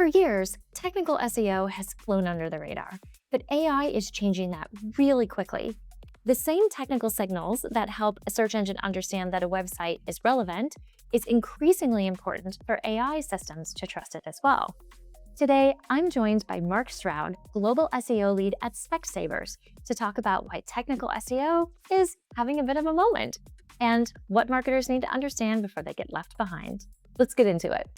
For years, technical SEO has flown under the radar, but AI is changing that really quickly. The same technical signals that help a search engine understand that a website is relevant is increasingly important for AI systems to trust it as well. Today, I'm joined by Mark Stroud, Global SEO Lead at Specsavers, to talk about why technical SEO is having a bit of a moment and what marketers need to understand before they get left behind. Let's get into it.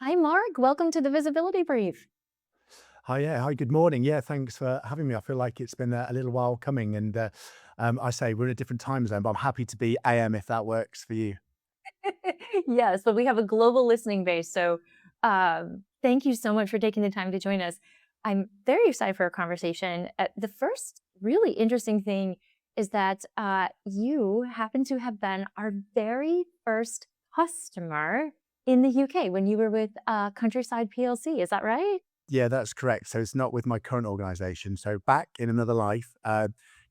Hi, Mark. Welcome to the Visibility Brief. Hi, good morning. Yeah, thanks for having me. I feel like it's been a little while coming, and I say we're in a different time zone, but I'm happy to be AM if that works for you. Yes, but we have a global listening base, so thank you so much for taking the time to join us. I'm very excited for our conversation. The first really interesting thing is that you happen to have been our very first customer in the UK when you were with Countryside PLC. Is that right? Yeah, that's correct. So it's not with my current organization. So back in another life,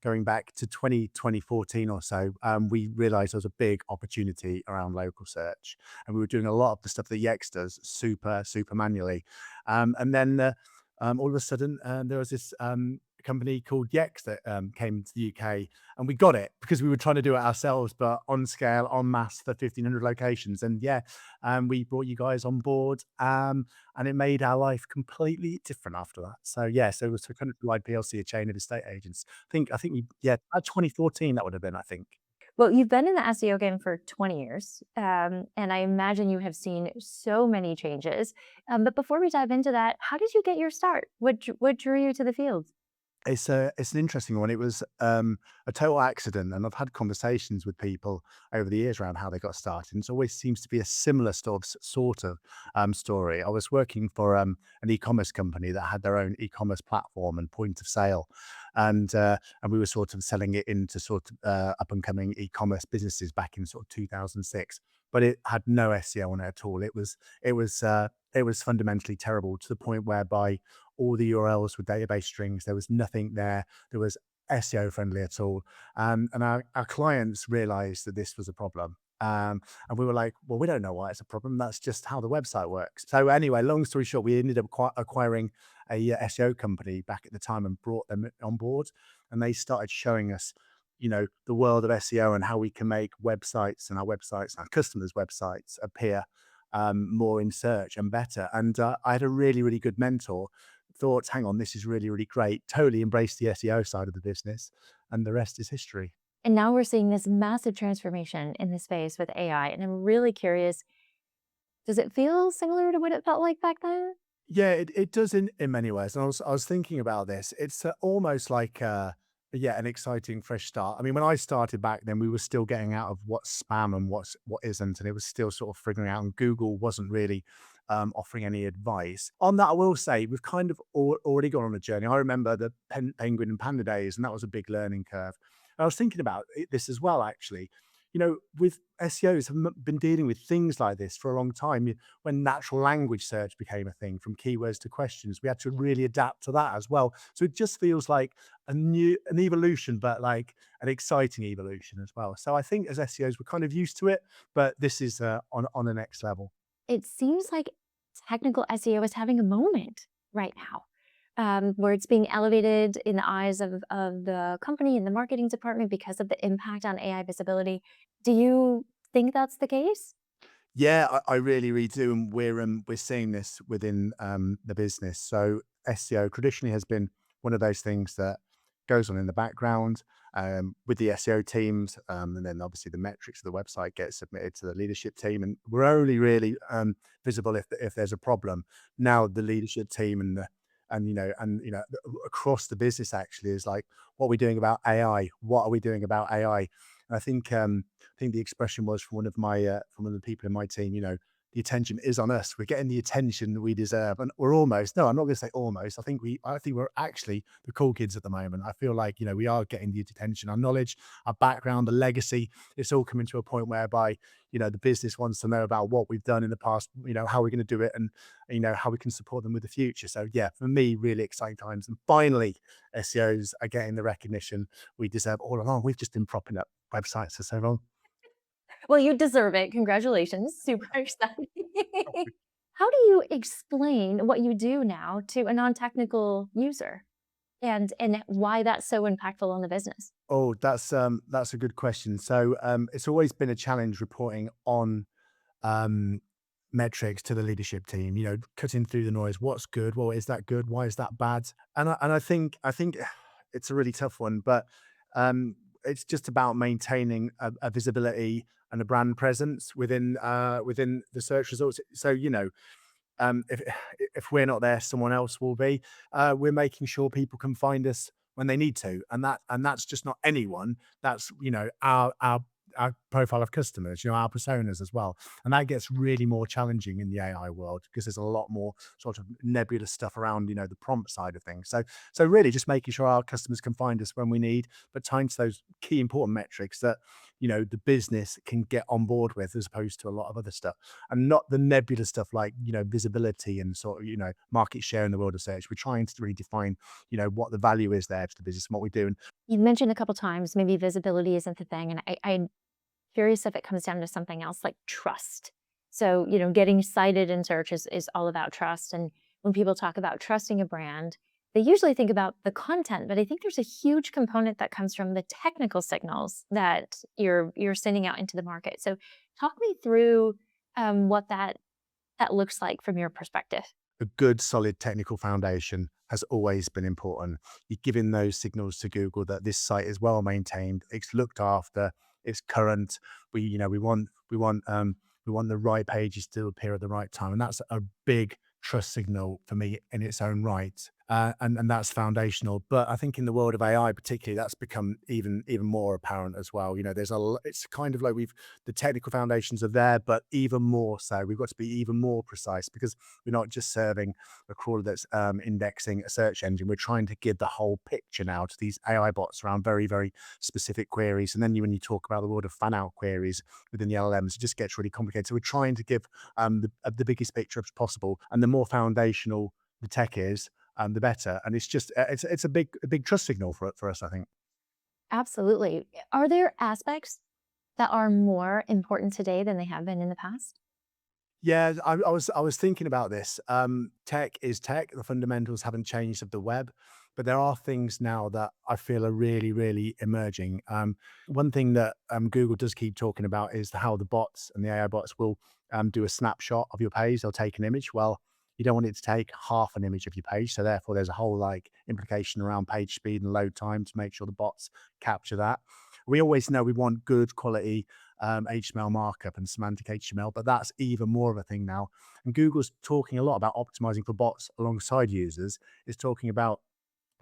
going back to 2014 or so, we realized there was a big opportunity around local search. And we were doing a lot of the stuff that Yext does super manually. And then all of a sudden, there was this company called Yext that came to the UK, and we got it because we were trying to do it ourselves, but on scale, en masse for 1,500 locations. And yeah, we brought you guys on board, and it made our life completely different after that. So yeah, so it was for Countrywide PLC, a chain of estate agents. I think we, yeah, about 2014 that would have been, I think. Well, you've been in the SEO game for 20 years, and I imagine you have seen so many changes. But before we dive into that, how did you get your start? What drew you to the field? It's an interesting one. It was a total accident, and I've had conversations with people over the years around how they got started. And it always seems to be a similar sort of story. I was working for an e-commerce company that had their own e-commerce platform and point of sale, and we were sort of selling it into sort of up and coming e-commerce businesses back in sort of 2006. But it had no SEO on it at all. It was fundamentally terrible to the point whereby all the URLs were database strings. There was nothing there. There was SEO friendly at all. And our clients realized that this was a problem. And we were like, well, we don't know why it's a problem. That's just how the website works. So anyway, long story short, we ended up acquiring a SEO company back at the time and brought them on board. And they started showing us, the world of SEO and how we can make websites and our customers' websites appear more in search and better. And I had a really good mentor. Thought, hang on, this is really great. Totally embraced the SEO side of the business, and the rest is history. And now we're seeing this massive transformation in the space with AI. And I'm really curious, does it feel similar to what it felt like back then? Yeah, it does in many ways. And I was thinking about this. It's almost like yeah, an exciting fresh start. I mean, when I started back then, we were still getting out of what's spam and what isn't, and it was still sort of figuring out. And Google wasn't really offering any advice on that. I will say we've kind of already gone on a journey. I remember the Penguin and Panda days, and that was a big learning curve. I was thinking about this as well, actually. With SEOs have been dealing with things like this for a long time. When natural language search became a thing, from keywords to questions, we had to really adapt to that as well. So it just feels like an evolution, but like an exciting evolution as well. So I think as SEOs, we're kind of used to it, but this is on the next level. It seems like technical SEO is having a moment right now, where it's being elevated in the eyes of the company and the marketing department because of the impact on AI visibility. Do you think that's the case? Yeah, I really do, and we're seeing this within the business. So SEO traditionally has been one of those things that goes on in the background with the SEO teams, and then obviously the metrics of the website get submitted to the leadership team, and we're only really visible if there's a problem. Now the leadership team and across the business actually is like, what are we doing about AI? What are we doing about AI? And I think the expression was from one of the people in my team, the attention is on us. We're getting the attention that we deserve, and we're almost. No, I'm not going to say almost. I think we're actually the cool kids at the moment. I feel like we are getting the attention. Our knowledge, our background, the legacy. It's all coming to a point whereby the business wants to know about what we've done in the past. How we're going to do it, and how we can support them with the future. So yeah, for me, really exciting times. And finally, SEOs are getting the recognition we deserve all along. We've just been propping up websites for so long. Well, you deserve it. Congratulations. Super exciting. How do you explain what you do now to a non-technical user and why that's so impactful on the business? Oh, that's a good question. So it's always been a challenge reporting on um, metrics to the leadership team. Cutting through the noise. What's good? Well, is that good? Why is that bad? And I think it's a really tough one, but it's just about maintaining a visibility and a brand presence within the search results. So if we're not there, someone else will be. We're making sure people can find us when they need to, and that's just not anyone. That's our profile of customers, our personas as well, and that gets really more challenging in the AI world because there's a lot more sort of nebulous stuff around the prompt side of things. So really, just making sure our customers can find us when we need, but tying to those key important metrics that the business can get on board with, as opposed to a lot of other stuff, and not the nebulous stuff like visibility and sort of market share in the world of search. We're trying to really define what the value is there to the business and what we do. And You mentioned a couple times maybe visibility isn't the thing, and I'm curious if it comes down to something else like trust. So, getting cited in search is all about trust. And when people talk about trusting a brand, they usually think about the content, but I think there's a huge component that comes from the technical signals that you're sending out into the market. So, talk me through what that looks like from your perspective. a good solid technical foundation has always been important. You're giving those signals to Google that this site is well maintained, it's looked after, it's current. We want the right pages to appear at the right time, and that's a big trust signal for me in its own right. And that's foundational. But I think in the world of AI, particularly, that's become even more apparent as well. It's kind of like the technical foundations are there, but even more so. We've got to be even more precise because we're not just serving a crawler that's indexing a search engine. We're trying to give the whole picture now to these AI bots around very, very specific queries. And then when you talk about the world of fan out queries within the LLMs, it just gets really complicated. So we're trying to give the biggest picture as possible, and the more foundational the tech is, the better. And it's just it's a big trust signal for us, I think. Absolutely. Are there aspects that are more important today than they have been in the past? Yeah, I was thinking about this. Tech is tech. The fundamentals haven't changed of the web, but there are things now that I feel are really, really emerging. One thing that Google does keep talking about is how the bots and the AI bots will do a snapshot of your page. They'll take an image. Well, you don't want it to take half an image of your page, so therefore there's a whole implication around page speed and load time to make sure the bots capture that. We always know we want good quality HTML markup and semantic HTML, but that's even more of a thing now. And Google's talking a lot about optimizing for bots alongside users. Is talking about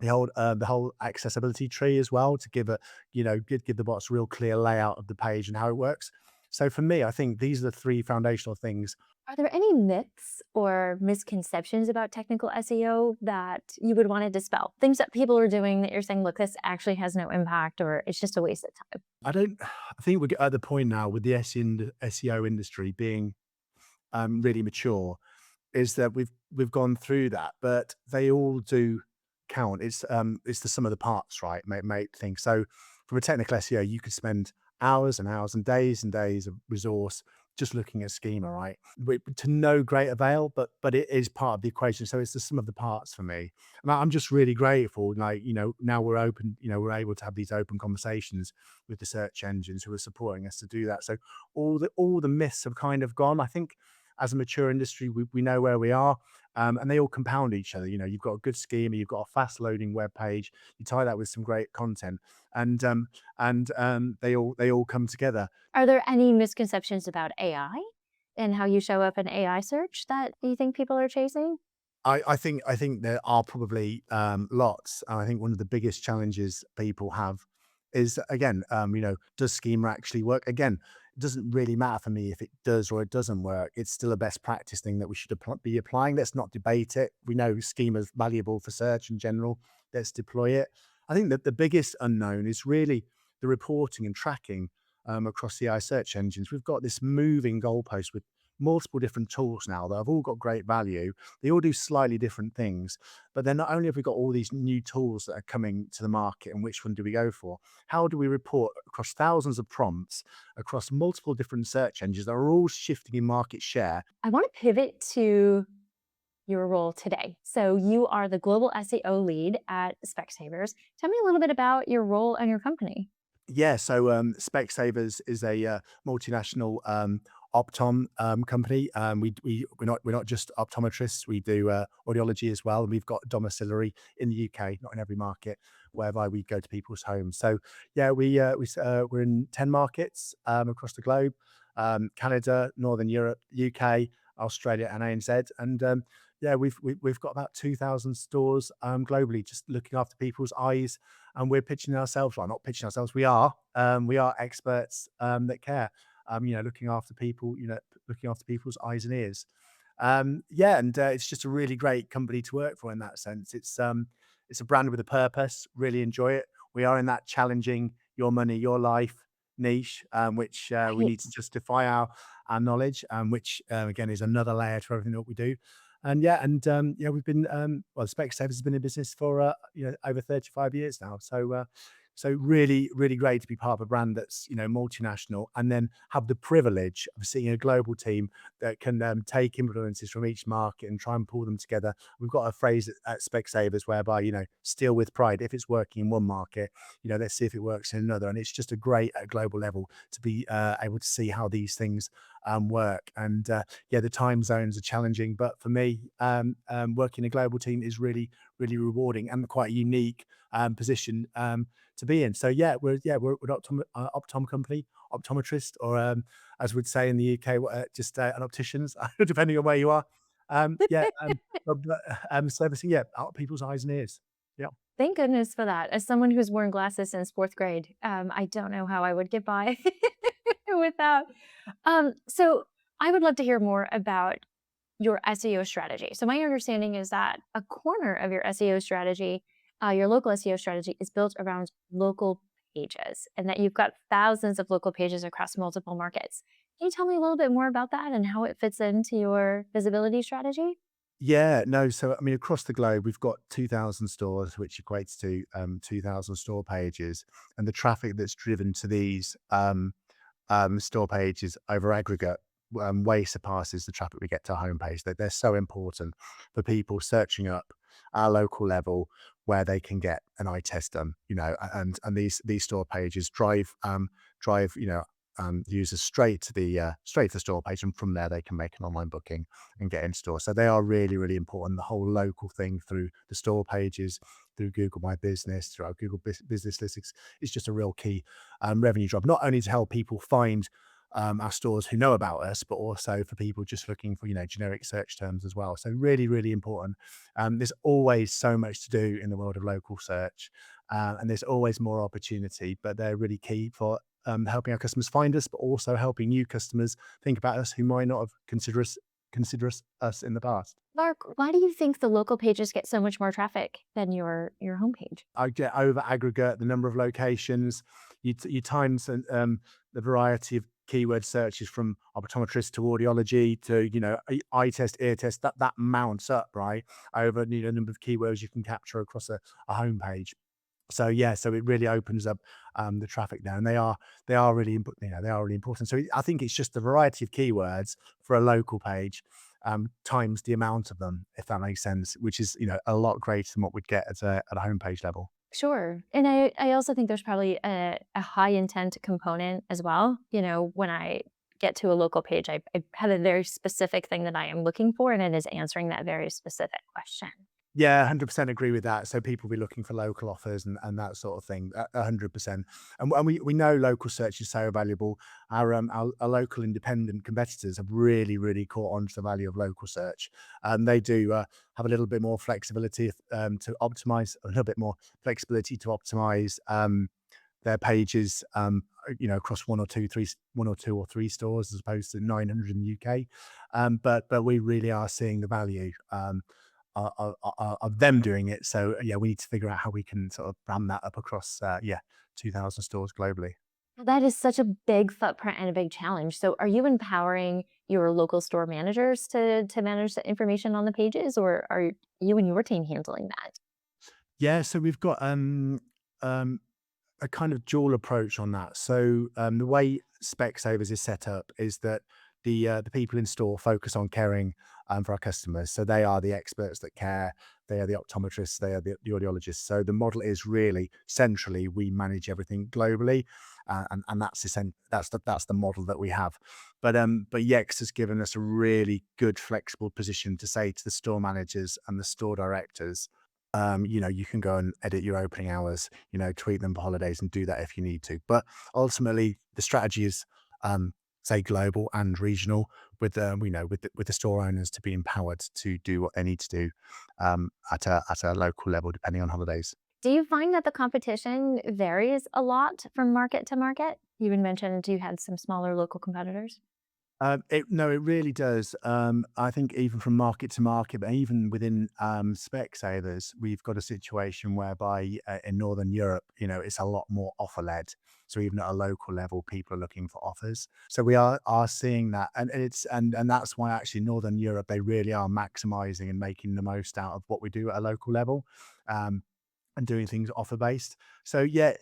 the whole accessibility tree as well, to give give the bots real clear layout of the page and how it works. So for me, I think these are the three foundational things. Are there any myths or misconceptions about technical SEO that you would want to dispel? Things that people are doing that you're saying, look, this actually has no impact or it's just a waste of time. I think we're at the point now with the SEO industry being really mature, is that we've gone through that, but they all do count. It's the sum of the parts, right? Make things. So from a technical SEO, you could spend hours and hours and days of resource just looking at schema, right? To no great avail, but it is part of the equation. So it's the sum of the parts for me. And I'm just really grateful. Now we're open. We're able to have these open conversations with the search engines who are supporting us to do that. So all the myths have kind of gone. I think as a mature industry, we know where we are, and they all compound each other. You've got a good schema, you've got a fast loading web page, you tie that with some great content, and they all come together. Are there any misconceptions about AI and how you show up in AI search that you think people are chasing? I think there are probably lots. And I think one of the biggest challenges people have is, again, does schema actually work? Again, it doesn't really matter for me if it does or it doesn't work. It's still a best practice thing that we should be applying. Let's not debate it. We know schema's valuable for search in general. Let's deploy it. I think that the biggest unknown is really the reporting and tracking across the AI search engines. We've got this moving goalpost with multiple different tools now that have all got great value. They all do slightly different things, but then not only have we got all these new tools that are coming to the market and which one do we go for, how do we report across thousands of prompts across multiple different search engines that are all shifting in market share? I want to pivot to your role today. So you are the global SEO lead at Specsavers. Tell me a little bit about your role and your company. Yeah, so Specsavers is a multinational optom company. We're not just optometrists. We do audiology as well. We've got domiciliary in the UK, not in every market, whereby we go to people's homes. So yeah, we're in 10 markets across the globe: Canada, Northern Europe, UK, Australia, and ANZ. And yeah, we've got about 2,000 stores globally, just looking after people's eyes, and we're pitching ourselves, well, not pitching ourselves, we are experts that care, looking after people, looking after people's eyes and ears. Yeah, and it's just a really great company to work for in that sense. It's a brand with a purpose. Really enjoy it. We are in that challenging your money, your life niche, which we Right. need to justify our knowledge, which again is another layer to everything that we do. And yeah, and yeah, we've been well, Specsavers has been in business for over 35 years now. So really, really great to be part of a brand that's multinational, and then have the privilege of seeing a global team that can take influences from each market and try and pull them together. We've got a phrase at Specsavers whereby steal with pride. If it's working in one market, let's see if it works in another. And it's just a great at a global level to be able to see how these things work. And yeah, the time zones are challenging, but for me, working a global team is really, really rewarding and quite a unique position to be in. So we're an optom company, optometrist, or as we'd say in the UK, just an opticians, depending on where you are. Yeah, servicing people's eyes and ears. Yeah. Thank goodness for that. As someone who's worn glasses since fourth grade, I don't know how I would get by without. So I would love to hear more about your SEO strategy. So my understanding is that a corner of your SEO strategy, your local SEO strategy, is built around local pages, and that you've got thousands of local pages across multiple markets. Can you tell me a little bit more about that and how it fits into your visibility strategy? Yeah, no. So, I mean, across the globe, we've got 2,000 stores, which equates to 2,000 store pages. And the traffic that's driven to these store pages over aggregate way surpasses the traffic we get to our homepage. They're so important for people searching up our local level where they can get an eye test done, and these store pages drive users straight to the store page, and from there they can make an online booking and get in store. So they are really, really important. The whole local thing through the store pages, through Google My Business, through our Google Business Listings, is just a real key revenue driver. Not only to help people find our stores who know about us, but also for people just looking for generic search terms as well. So really, really important. There's always so much to do in the world of local search, and there's always more opportunity. But they're really key for helping our customers find us, but also helping new customers think about us who might not have considered us in the past. Mark, why do you think the local pages get so much more traffic than your homepage? I get over aggregate the number of locations, you times the variety of keyword searches from optometrist to audiology to eye test, ear test. That mounts up, right, over the number of keywords you can capture across a homepage. So yeah, so it really opens up the traffic there, and they are really they are really important. So I think it's just the variety of keywords for a local page times the amount of them, if that makes sense, which is a lot greater than what we'd get at a homepage level. Sure. And I also think there's probably a high intent component as well. When I get to a local page, I have a very specific thing that I am looking for, and it is answering that very specific question. Yeah, 100% agree with that. So people be looking for local offers and that sort of thing. 100%. And we know local search is so valuable. Our local independent competitors have really, really caught on to the value of local search. They do have a little bit more flexibility to optimize, a little bit more flexibility to optimize their pages across one or two or three stores as opposed to 900 in the UK. But we really are seeing the value of them doing it. So yeah, we need to figure out how we can sort of brand that up across 2,000 stores globally. That is such a big footprint and a big challenge. So are you empowering your local store managers to manage the information on the pages, or are you and your team handling that? Yeah, so we've got um, a kind of dual approach on that. So the way Specsavers is set up is that the people in store focus on caring for our customers. So they are the experts that care. They are the optometrists. They are the audiologists. So the model is really centrally we manage everything globally, and that's the model that we have. But Yext has given us a really good flexible position to say to the store managers and the store directors, you can go and edit your opening hours, tweak them for holidays and do that if you need to. But ultimately, the strategy is, say, global and regional, with with the store owners to be empowered to do what they need to do at a local level, depending on holidays. Do you find that the competition varies a lot from market to market? You even mentioned you had some smaller local competitors. No, it really does. I think even from market to market, but even within Specsavers, we've got a situation whereby in Northern Europe, it's a lot more offer led. So even at a local level, people are looking for offers. So we are seeing that, and that's why actually Northern Europe, they really are maximizing and making the most out of what we do at a local level. Um, and doing things offer based. So yeah,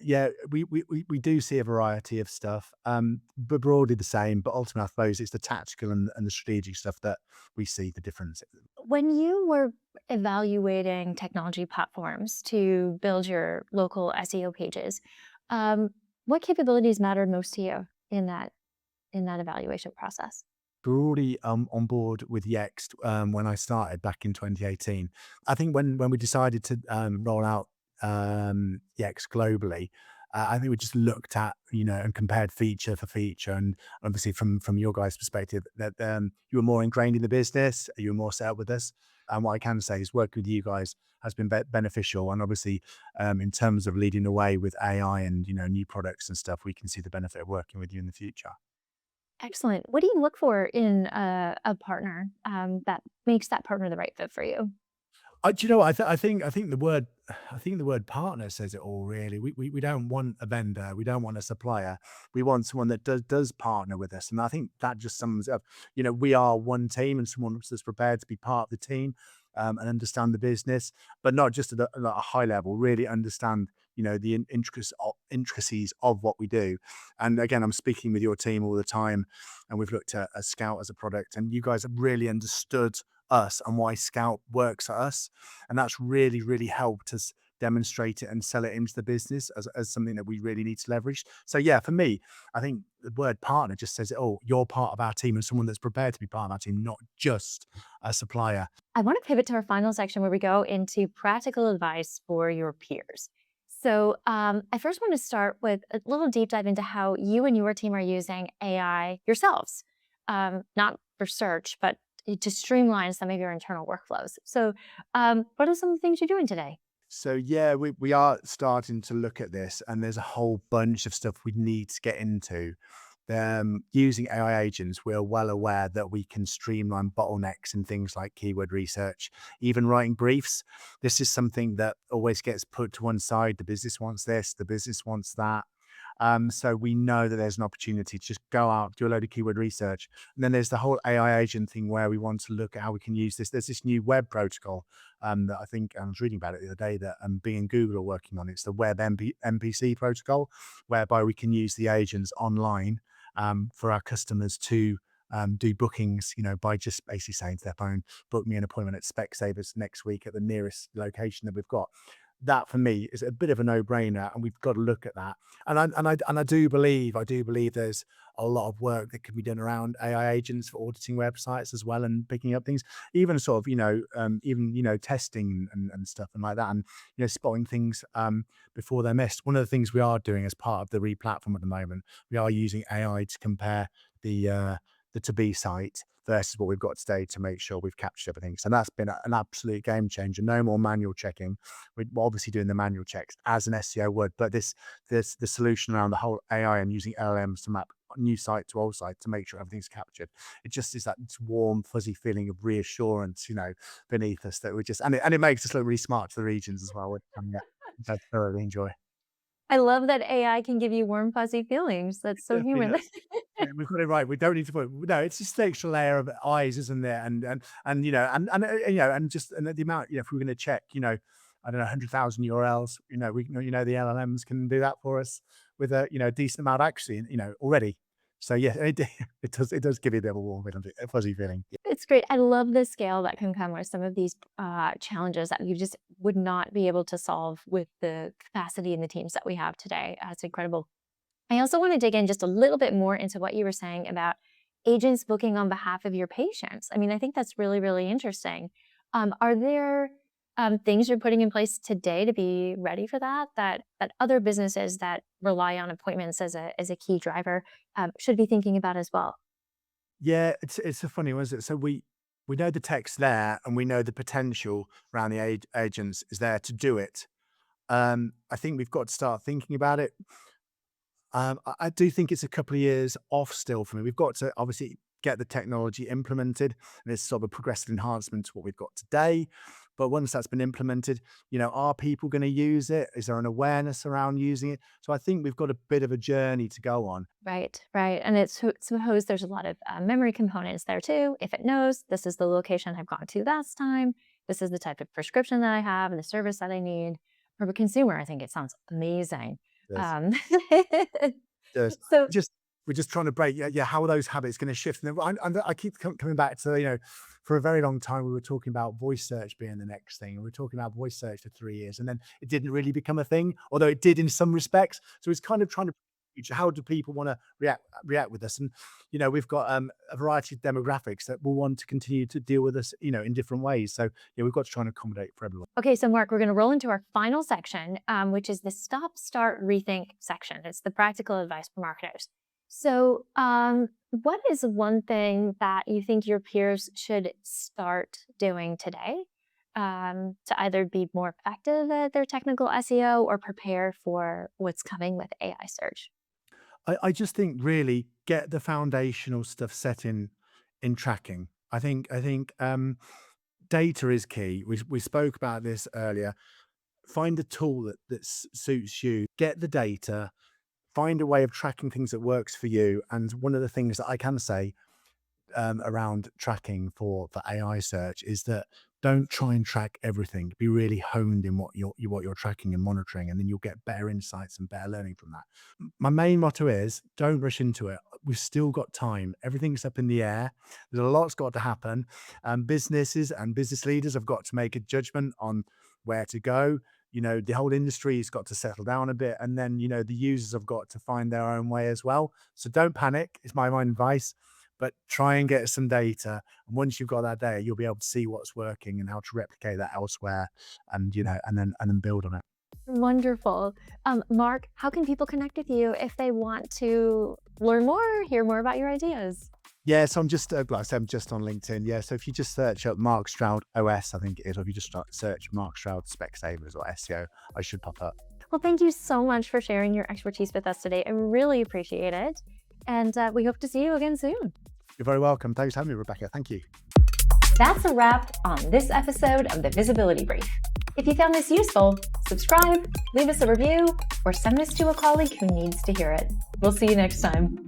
we do see a variety of stuff, but broadly the same. But ultimately, I suppose it's the tactical and the strategic stuff that we see the difference. When you were evaluating technology platforms to build your local SEO pages, um, what capabilities mattered most to you in that evaluation process? We're already on board with Yext when I started back in 2018. I think when we decided to roll out Yext globally, I think we just looked at and compared feature for feature, and obviously from your guys' perspective that you were more ingrained in the business, you were more set up with us. And what I can say is working with you guys has been beneficial, and obviously in terms of leading the way with AI and new products and stuff, we can see the benefit of working with you in the future. Excellent. What do you look for in a partner that makes that partner the right fit for you? Do you know what? I think the word partner says it all. Really, we don't want a vendor, we don't want a supplier. We want someone that does partner with us, and I think that just sums it up. We are one team, and someone that's prepared to be part of the team and understand the business, but not just at a high level. Really understand the intricacies of what we do. And again, I'm speaking with your team all the time, and we've looked at a Scout as a product, and you guys have really understood us and why Scout works for us. And that's really helped us demonstrate it and sell it into the business as something that we really need to leverage. So yeah, for me, I think the word partner just says it all. You're part of our team and someone that's prepared to be part of our team, not just a supplier. I want to pivot to our final section where we go into practical advice for your peers. So, I first want to start with a little deep dive into how you and your team are using AI yourselves, not for search, but to streamline some of your internal workflows. So, what are some of the things you're doing today? So yeah, we are starting to look at this, and there's a whole bunch of stuff we need to get into. Using AI agents, we're well aware that we can streamline bottlenecks and things like keyword research, even writing briefs. This is something that always gets put to one side. The business wants this, the business wants that. So we know that there's an opportunity to just go out, do a load of keyword research. And then there's the whole AI agent thing where we want to look at how we can use this. There's this new web protocol that I think I was reading about it the other day that Bing and Google are working on. It's the web MPC protocol, whereby we can use the agents online for our customers to do bookings, by just basically saying to their phone, book me an appointment at Specsavers next week at the nearest location that we've got. That for me is a bit of a no-brainer, and we've got to look at that. And I do believe there's a lot of work that can be done around AI agents for auditing websites as well and picking up things, even sort of even testing and stuff and like that, and spotting things before they're missed. One of the things we are doing as part of the re-platform at the moment, we are using AI to compare the the to-be site versus what we've got today to make sure we've captured everything. So that's been an absolute game changer. No more manual checking. We're obviously doing the manual checks as an SEO would, but the solution around the whole AI and using LLMs to map new site to old site to make sure everything's captured. It just is that warm, fuzzy feeling of reassurance, beneath us that we just, and it makes us look really smart to the regions as well. Which I thoroughly enjoy. I love that AI can give you warm, fuzzy feelings. That's so Definitely human. does. Yeah, we've got it right. We don't need to put no. It's just the extra layer of eyes, isn't there? And the amount. If we're going to check, I don't know, 100,000 URLs. The LLMs can do that for us with a decent amount actually, already. So yeah, it does give you a bit of a warm, a fuzzy feeling. It's great. I love the scale that can come with some of these challenges that you just would not be able to solve with the capacity and the teams that we have today. It's incredible. I also want to dig in just a little bit more into what you were saying about agents booking on behalf of your patients. I mean, I think that's really, really interesting. Are there things you're putting in place today to be ready for that other businesses that rely on appointments as a key driver should be thinking about as well? Yeah, it's a funny one, isn't it? So we know the tech's there, and we know the potential around the agents is there to do it. I think we've got to start thinking about it. I do think it's a couple of years off still for me. We've got to obviously get the technology implemented, and it's sort of a progressive enhancement to what we've got today. But once that's been implemented, are people going to use it? Is there an awareness around using it? So I think we've got a bit of a journey to go on. Right, right. And it's suppose there's a lot of memory components there too. If it knows this is the location I've gone to last time, this is the type of prescription that I have and the service that I need. For a consumer, I think it sounds amazing. Yes. Um, Yes. so We're just trying to break. Yeah. How are those habits going to shift? And I keep coming back to, for a very long time, we were talking about voice search being the next thing. And we were talking about voice search for 3 years. And then it didn't really become a thing, although it did in some respects. So it's kind of trying to, how do people want to react with us? And, we've got a variety of demographics that will want to continue to deal with us, in different ways. So yeah, we've got to try and accommodate for everyone. Okay, so Mark, we're going to roll into our final section, which is the stop, start, rethink section. It's the practical advice for marketers. So what is one thing that you think your peers should start doing today to either be more effective at their technical SEO or prepare for what's coming with AI search? I just think really get the foundational stuff set in tracking. I think data is key. We spoke about this earlier. Find a tool that suits you. Get the data. Find a way of tracking things that works for you. And one of the things that I can say around tracking for AI search is that don't try and track everything. Be really honed in what you're tracking and monitoring, and then you'll get better insights and better learning from that. My main motto is don't rush into it. We've still got time. Everything's up in the air. There's a lot's got to happen. Businesses and business leaders have got to make a judgment on where to go. The whole industry has got to settle down a bit, and then the users have got to find their own way as well. So don't panic. Is my advice. But try and get some data. And once you've got that data, you'll be able to see what's working and how to replicate that elsewhere, and and then build on it. Wonderful. Mark, how can people connect with you if they want to learn more, hear more about your ideas? Yeah, so I'm just, like I said, I'm just on LinkedIn. Yeah, so if you just search up Mark Stroud OS, I think it is, or if you just search Mark Stroud Specsavers or SEO, I should pop up. Well, thank you so much for sharing your expertise with us today. I really appreciate it. And we hope to see you again soon. You're very welcome. Thanks for having me, Rebecca. Thank you. That's a wrap on this episode of the Visibility Brief. If you found this useful, subscribe, leave us a review, or send this to a colleague who needs to hear it. We'll see you next time.